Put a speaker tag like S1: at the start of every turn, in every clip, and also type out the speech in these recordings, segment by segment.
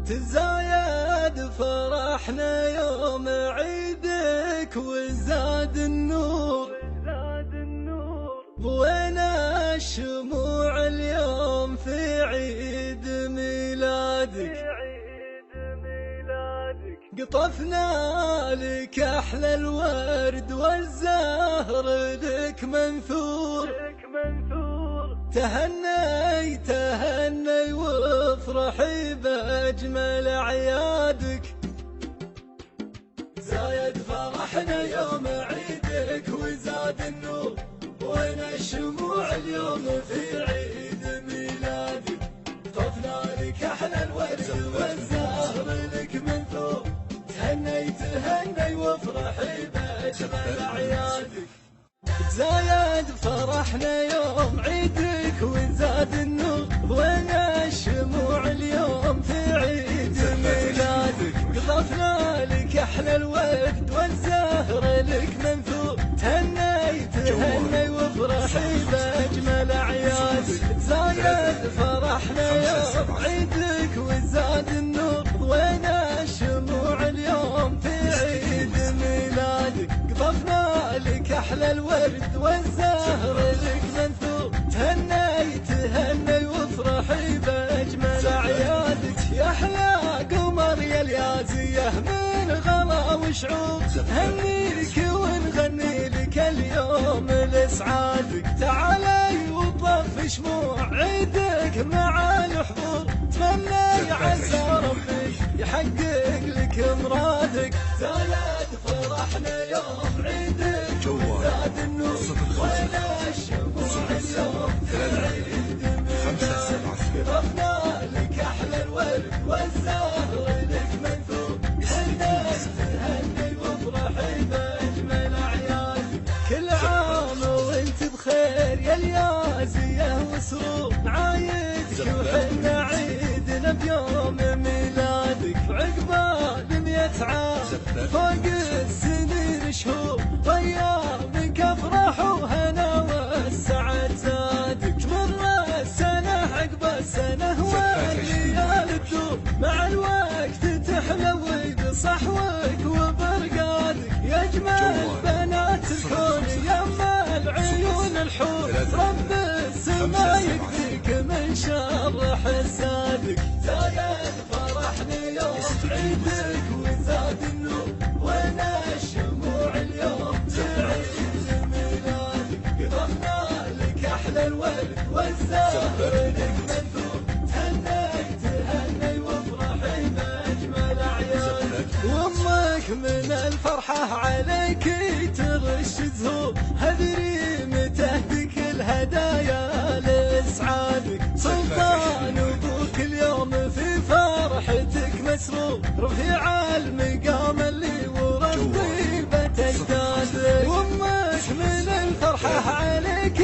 S1: تزايد فرحنا يوم عيدك وزاد النور، وين الشموع اليوم في عيد ميلادك. قطفنا لك أحلى الورد والزهر لك منثور، تهني وافرحي بأجمل أعيادك. زايد فرحنا يوم عيدك وزاد النور، وين الشموع اليوم في عيد ميلادك. قطفنا لك أحلى الورد والزهر لك منثور، تهني وافرحي بأجمل أعيادك. زايد فرحنا يوم عيدك وزاد النور، وين الشموع اليوم في عيد ميلادك. قطفنا لك أحلى الورد والزهر لك منثور، تهني وافرحي بأجمل أعيادك. زايد فرحنا يوم عيدك وزاد النور، وين الشموع اليوم في عيد ميلادك. قطفنا لك أحلى الورد والزهر لك منثور، تهني وافرحي بأجمل أعيادك. يا أحلى قمر يا اليازية من غلا وشعور، هنيك ونغني لك اليوم لسعادك. تعالي وطفي شموع عيدك مع الحضور، تمنى عسى ربك يحقق لك مرادك. زايد فرحنا يوم عيدك وزاد النور، وين الشموع اليوم في عيد ميلادك. قطفنا لك أحلى الورد والزهر لك منثور، تهني وافرحي بأجمل أعيادك. كل عام وانت بخير يا اليازية وسرور، نعايدك وحنا عيدنا بيوم ميلادك. عقبال 100 عام فوق السنين شهور، وأيامك أفرح وهنا والسعد زادك. تمر السنة عقب السنة والليالي تدور، مع الوقت تحلوي بصحوك وبرقادك. يا أجمل بنات الكون يما العيون الحور، رب السما يكفيك من شر حسادك. زايد فرحنا يوم عيدك وزاد النور، وين الشموع اليوم في عيد ميلادك. قطفنا لك أحلى الورد والزهر لك منثور، تهني وافرحي بأجمل أعيادك. وأمك من الفرحة عليك ترش زهور، هذري متهدك الهدايا لإسعادك. سلطان أبوك اليوم في فرحتك مسرور، رفيع المقام اللي وربي بتجدادك. وأمك من الفرحة عليك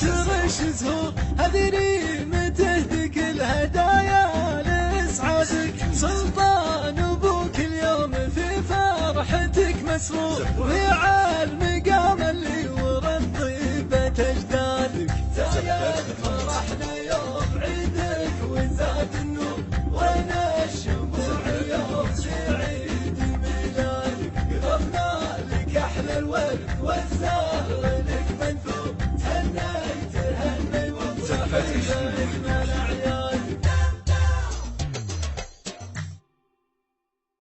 S1: ترش زهور، هذري متهدك الهدايا لإسعادك. سلطان أبوك اليوم في فرحتك مسرور، رفيع